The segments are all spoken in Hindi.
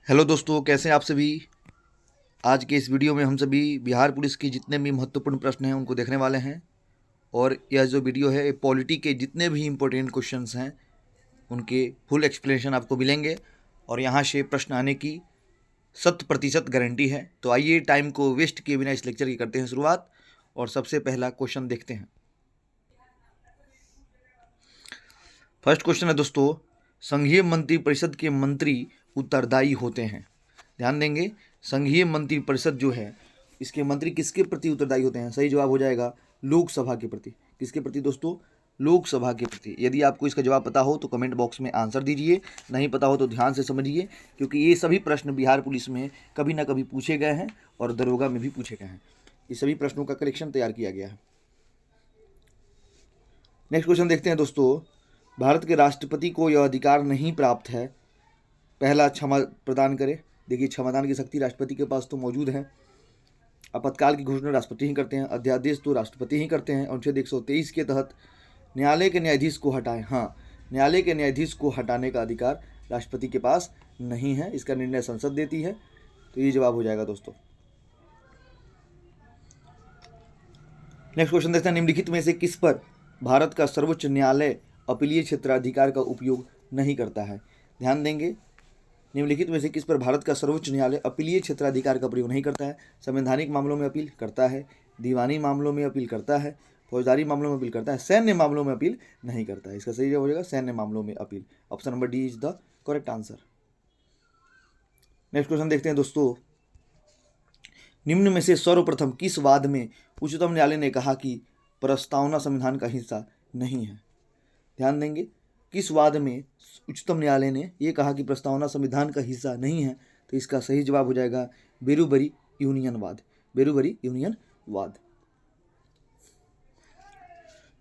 हेलो दोस्तों, कैसे हैं आप सभी। आज के इस वीडियो में हम सभी बिहार पुलिस की जितने भी महत्वपूर्ण प्रश्न हैं उनको देखने वाले हैं। और यह जो वीडियो है पॉलिटी के जितने भी इम्पोर्टेंट क्वेश्चंस हैं उनके फुल एक्सप्लेनेशन आपको मिलेंगे और यहाँ से प्रश्न आने की 100% गारंटी है। तो आइए टाइम को वेस्ट किए बिना इस लेक्चर की करते हैं शुरुआत और सबसे पहला क्वेश्चन देखते हैं। फर्स्ट क्वेश्चन है दोस्तों, संघीय मंत्रिपरिषद के मंत्री उत्तरदायी होते हैं। ध्यान देंगे, संघीय मंत्रिपरिषद जो है इसके मंत्री किसके प्रति उत्तरदायी होते हैं। सही जवाब हो जाएगा लोकसभा के प्रति। किसके प्रति दोस्तों? लोकसभा के प्रति। यदि आपको इसका जवाब पता हो तो कमेंट बॉक्स में आंसर दीजिए, नहीं पता हो तो ध्यान से समझिए, क्योंकि ये सभी प्रश्न बिहार पुलिस में कभी ना कभी पूछे गए हैं और दरोगा में भी पूछे गए हैं। ये सभी प्रश्नों का कलेक्शन तैयार किया गया है। नेक्स्ट क्वेश्चन देखते हैं दोस्तों, भारत के राष्ट्रपति को यह अधिकार नहीं प्राप्त है, पहला, क्षमा प्रदान करे। देखिए, क्षमादान की शक्ति राष्ट्रपति के पास तो मौजूद है। आपातकाल की घोषणा राष्ट्रपति ही करते हैं, अध्यादेश तो राष्ट्रपति ही करते हैं। अनुच्छेद 123 के तहत न्यायालय के न्यायाधीश को हटाएं। हाँ, न्यायालय के न्यायाधीश को हटाने का अधिकार राष्ट्रपति के पास नहीं है, इसका निर्णय संसद देती है। तो ये जवाब हो जाएगा दोस्तों। नेक्स्ट क्वेश्चन देखते हैं, निम्नलिखित में से किस पर भारत का सर्वोच्च न्यायालय अपीलीय क्षेत्राधिकार का उपयोग नहीं करता है। ध्यान देंगे, निम्नलिखित में से किस पर भारत का सर्वोच्च न्यायालय अपीलीय क्षेत्राधिकार का प्रयोग नहीं करता है। संवैधानिक मामलों में अपील करता है, दीवानी मामलों में अपील करता है, फौजदारी मामलों में अपील करता है, सैन्य मामलों में अपील नहीं करता है। इसका सही जवाब हो जाएगा सैन्य मामलों में appeal. Option number D is the correct answer. Next question देखते हैं दोस्तों, निम्न में से सर्वप्रथम किस वाद में उच्चतम न्यायालय ने कहा कि प्रस्तावना संविधान का हिस्सा नहीं है। ध्यान देंगे, किस वाद में उच्चतम न्यायालय ने यह कहा कि प्रस्तावना संविधान का हिस्सा नहीं है। तो इसका सही जवाब हो जाएगा बेरुबरी यूनियन वाद। बेरुबरी यूनियन वाद।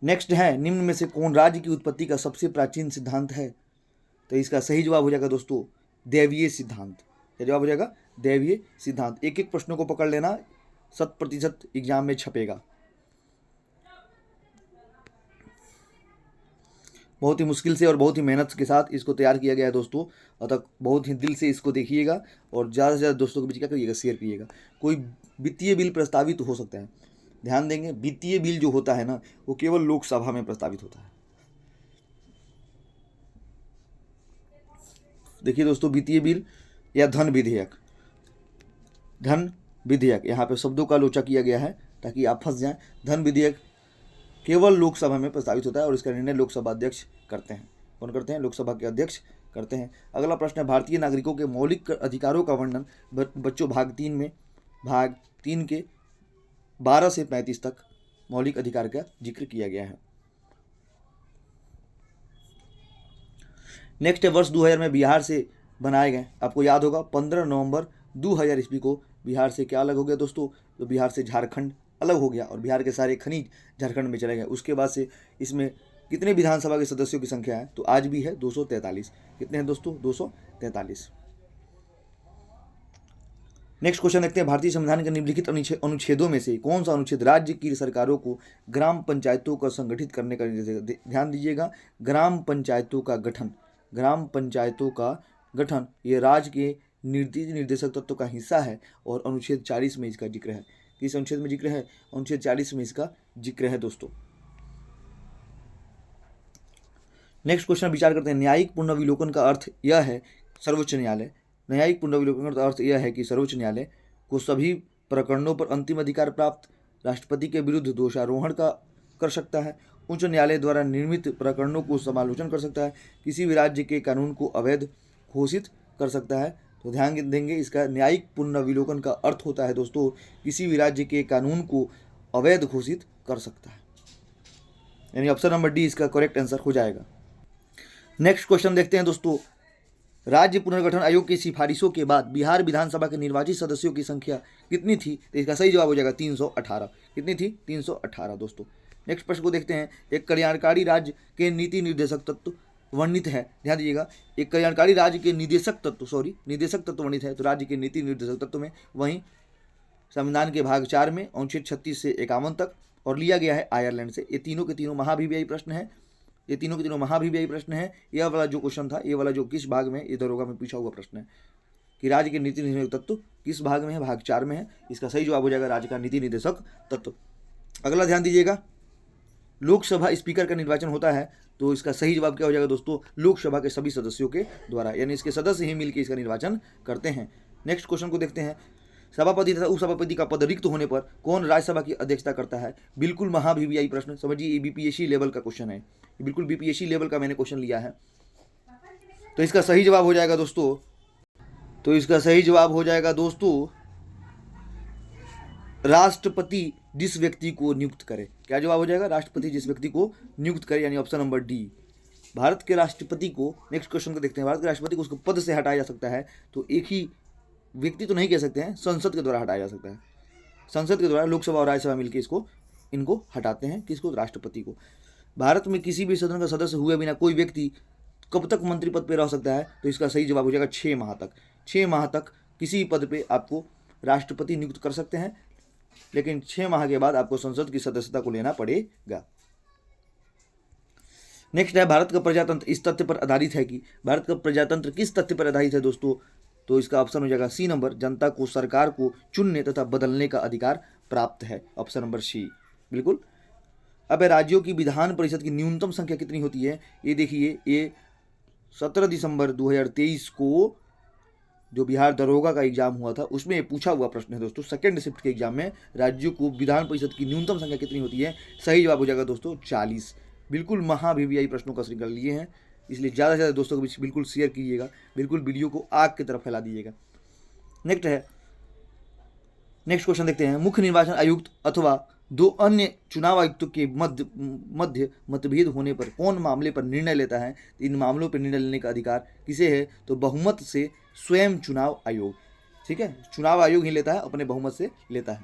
नेक्स्ट है, निम्न में से कौन राज्य की उत्पत्ति का सबसे प्राचीन सिद्धांत है। तो इसका सही जवाब हो जाएगा दोस्तों दैवीय सिद्धांत। क्या जवाब हो जाएगा? दैवीय सिद्धांत। एक एक प्रश्नों को पकड़ लेना, 100% एग्जाम में छपेगा। बहुत ही मुश्किल से और बहुत ही मेहनत के साथ इसको तैयार किया गया है दोस्तों, अतः बहुत ही दिल से इसको देखिएगा और ज़्यादा से ज़्यादा दोस्तों के बीच क्या करिएगा, शेयर करिएगा। कोई वित्तीय बिल प्रस्तावित हो सकता है। ध्यान देंगे, वित्तीय बिल जो होता है ना, वो केवल लोकसभा में प्रस्तावित होता है। देखिए दोस्तों, वित्तीय बिल या धन विधेयक, धन विधेयक, यहाँ पे शब्दों का लोचा किया गया है ताकि आप फंस जाएं। धन विधेयक केवल लोकसभा में प्रस्तावित होता है और इसका निर्णय लोकसभा अध्यक्ष करते हैं। कौन करते हैं? लोकसभा के अध्यक्ष करते हैं। अगला प्रश्न है, भारतीय नागरिकों के मौलिक अधिकारों का वर्णन बच्चों भाग 3 में, भाग 3 के 12 से 35 तक मौलिक अधिकार का जिक्र किया गया है। नेक्स्ट है, वर्ष 2000 में बिहार से बनाए गए, आपको याद होगा 15 नवंबर 2000 ईस्वी को बिहार से क्या अलग हो गया दोस्तों? तो बिहार से झारखंड अलग हो गया और बिहार के सारे खनिज झारखंड में चले गए। उसके बाद से इसमें कितने विधानसभा के सदस्यों की संख्या है? तो आज भी है 243। कितने हैं दोस्तों? 243। नेक्स्ट क्वेश्चन देखते हैं, भारतीय संविधान के निम्नलिखित अनुच्छेदों में से कौन सा अनुच्छेद राज्य की सरकारों को ग्राम पंचायतों को संगठित करने का निर्देश देगा। ध्यान दीजिएगा, ग्राम पंचायतों का गठन, ग्राम पंचायतों का गठन ये राज्य के निर्देशक तत्व का हिस्सा है और अनुच्छेद 40 में इसका जिक्र है। किस अनुच्छेद में जिक्र है? अनुच्छेद 40 में इसका जिक्र है दोस्तों। नेक्स्ट क्वेश्चन विचार करते हैं, न्यायिक पुनर्विलोकन का अर्थ यह है सर्वोच्च न्यायालय, न्यायिक पुनर्विलोकन का अर्थ यह है कि सर्वोच्च न्यायालय को सभी प्रकरणों पर अंतिम अधिकार प्राप्त, राष्ट्रपति के विरुद्ध दोषारोहण का कर सकता है, उच्च न्यायालय द्वारा निर्मित प्रकरणों को समालोचन कर सकता है, किसी भी राज्य के कानून को अवैध घोषित कर सकता है। तो ध्यान देंगे, इसका न्यायिक पुनर्विलोकन का अर्थ होता है दोस्तों किसी भी राज्य के कानून को अवैध घोषित कर सकता है, यानी ऑप्शन नंबर डी इसका करेक्ट आंसर हो जाएगा। नेक्स्ट क्वेश्चन देखते हैं दोस्तों, राज्य पुनर्गठन आयोग की सिफारिशों के बाद बिहार विधानसभा के निर्वाचित सदस्यों की संख्या कितनी थी? तो इसका सही जवाब हो जाएगा 318। कितनी थी? 318 दोस्तों। नेक्स्ट प्रश्न को देखते हैं, एक कल्याणकारी राज्य के नीति निर्देशक तत्व वर्णित है। ध्यान दीजिएगा, एक कल्याणकारी राज्य के निदेशक तत्व वर्णित है। तो राज्य के नीति निर्देशक तत्व में वहीं संविधान के भाग 4 में अनुच्छेद 36 से 51 तक और लिया गया है आयरलैंड से। ये तीनों के तीनों महाभिव्यायी प्रश्न है, ये तीनों के तीनों महाभिव्यायी प्रश्न है। यह वाला जो क्वेश्चन था, ये वाला जो किस भाग में, ये दरोगा में पूछा हुआ प्रश्न है कि राज्य के नीति निदेशक तत्व किस भाग में है, भाग 4 में है। इसका सही जवाब हो जाएगा राज्य का नीति निदेशक तत्व। अगला ध्यान दीजिएगा, लोकसभा स्पीकर का निर्वाचन होता है, तो इसका सही जवाब क्या हो जाएगा दोस्तों, लोकसभा के सभी सदस्यों के द्वारा, यानी इसके सदस्य ही मिलकर इसका निर्वाचन करते हैं। नेक्स्ट क्वेश्चन को देखते हैं, सभापति तथा उपसभापति का पद रिक्त होने पर कौन राज्यसभा की अध्यक्षता करता है। बिल्कुल महावीवीआई प्रश्न, समझिए ये बीपीएससी लेवल का क्वेश्चन है, बिल्कुल बीपीएससी लेवल का मैंने क्वेश्चन लिया है। तो इसका सही जवाब हो जाएगा दोस्तों, राष्ट्रपति जिस व्यक्ति को नियुक्त करे। क्या जवाब हो जाएगा, राष्ट्रपति जिस व्यक्ति को नियुक्त करे, यानी ऑप्शन नंबर डी। भारत के राष्ट्रपति को, नेक्स्ट क्वेश्चन को देखते हैं, भारत के राष्ट्रपति को उसको पद से हटाया जा सकता है, तो एक ही व्यक्ति तो नहीं कह सकते हैं, संसद के द्वारा हटाया जा सकता है। संसद के द्वारा लोकसभा और राज्यसभा मिलकर इनको हटाते हैं, किसको, राष्ट्रपति को। भारत में किसी भी सदन का सदस्य हुए बिना कोई व्यक्ति कब तक मंत्री पद पर रह सकता है, तो इसका सही जवाब हो जाएगा 6 माह तक। 6 माह तक किसी पद पे आपको राष्ट्रपति नियुक्त कर सकते हैं, लेकिन 6 माह के बाद आपको संसद की सदस्यता को लेना पड़ेगा। नेक्स्ट है, भारत का प्रजातंत्र इस तथ्य पर आधारित है कि, भारत का प्रजातंत्र किस तथ्य पर आधारित है दोस्तों, तो इसका ऑप्शन हो जाएगा सी नंबर, जनता को सरकार को चुनने तथा बदलने का अधिकार प्राप्त है, ऑप्शन नंबर सी, बिल्कुल। अब राज्यों की विधान परिषद की न्यूनतम संख्या कितनी होती है, ये देखिए, ये 17 दिसंबर 2023 को जो बिहार दरोगा का एग्जाम हुआ था उसमें ये पूछा हुआ प्रश्न है दोस्तों। सेकंड शिफ्ट के एग्जाम में राज्यों को विधान परिषद की न्यूनतम संख्या कितनी होती है, सही जवाब हो जाएगा दोस्तों 40। बिल्कुल महावीवीआई प्रश्नों का श्रृंखला लिए हैं, इसलिए ज़्यादा से ज़्यादा दोस्तों के बीच बिल्कुल शेयर कीजिएगा, बिल्कुल वीडियो को आग की तरफ फैला दीजिएगा। नेक्स्ट क्वेश्चन देखते हैं, मुख्य निर्वाचन आयुक्त अथवा 2 अन्य चुनाव आयुक्तों के मध्य मतभेद होने पर कौन मामले पर निर्णय लेता है। इन मामलों पर निर्णय लेने का अधिकार किसे है, तो बहुमत से स्वयं चुनाव आयोग, ठीक है, चुनाव आयोग ही लेता है, अपने बहुमत से लेता है,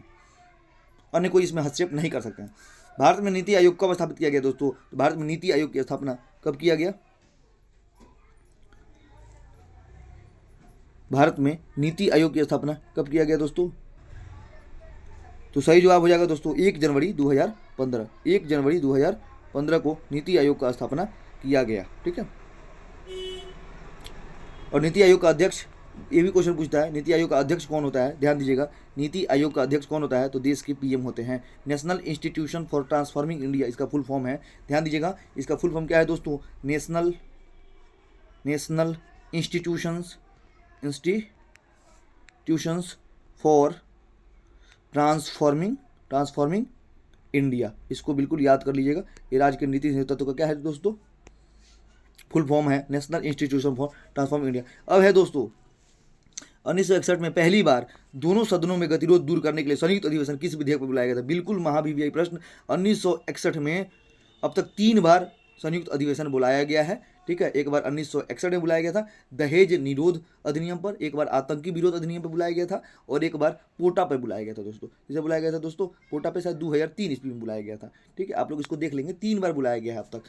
अन्य कोई इसमें हस्तक्षेप नहीं कर सकते हैं। भारत में नीति आयोग कब स्थापित किया गया दोस्तों, तो भारत में नीति आयोग की स्थापना कब किया गया, भारत में नीति आयोग की स्थापना कब किया गया दोस्तों, तो सही जवाब हो जाएगा दोस्तों 1 जनवरी 2015। 1 जनवरी 2015 को नीति आयोग का स्थापना किया गया, ठीक है। और नीति आयोग का अध्यक्ष, ये भी क्वेश्चन पूछता है, नीति आयोग का अध्यक्ष कौन होता है, ध्यान दीजिएगा, नीति आयोग का अध्यक्ष कौन होता है, तो देश के पीएम होते हैं। National institution for transforming India इसका फुल फॉर्म है, ध्यान दीजिएगा, इसका फुल फॉर्म क्या है दोस्तों, national institutions for transforming India, इसको बिल्कुल याद कर लीजिएगा। ये राज्य के नीति तत्व का क्या है दोस्तों, फुल फॉर्म है national institution for transforming India. अब है दोस्तों 1961 में पहली बार दोनों सदनों में गतिरोध दूर करने के लिए संयुक्त अधिवेशन किस विधेयक पर बुलाया गया था, बिल्कुल महावीवीआई प्रश्न। 1961 में अब तक 3 बार संयुक्त अधिवेशन बुलाया गया है, ठीक है। एक बार 1961 में बुलाया गया था दहेज निरोध अधिनियम पर, एक बार आतंकी विरोध अधिनियम पर बुलाया गया था, और एक बार पोटा पर बुलाया गया था दोस्तों। जिसे बुलाया गया था दोस्तों पोटा पे शायद 2003 ईस्वी में बुलाया गया था, ठीक है। आप लोग इसको देख लेंगे, 3 बार बुलाया गया है अब तक।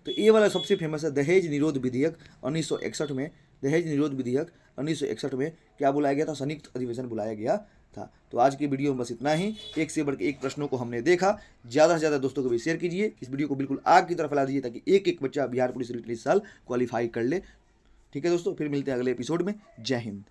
तो ये वाला सबसे फेमस है दहेज निरोध विधेयक 1961 में। दहेज निरोध विधेयक 1961 में क्या बुलाया गया था, संयुक्त अधिवेशन बुलाया गया था। तो आज की वीडियो में बस इतना ही, एक से बढ़ के एक प्रश्नों को हमने देखा। ज़्यादा से ज़्यादा दोस्तों को भी शेयर कीजिए, इस वीडियो को बिल्कुल आग की तरफ फैला दीजिए, ताकि एक एक बच्चा बिहार पुलिस रिलेटेड इस साल क्वालिफाई कर ले, ठीक है दोस्तों। फिर मिलते हैं अगले एपिसोड में, जय हिंद।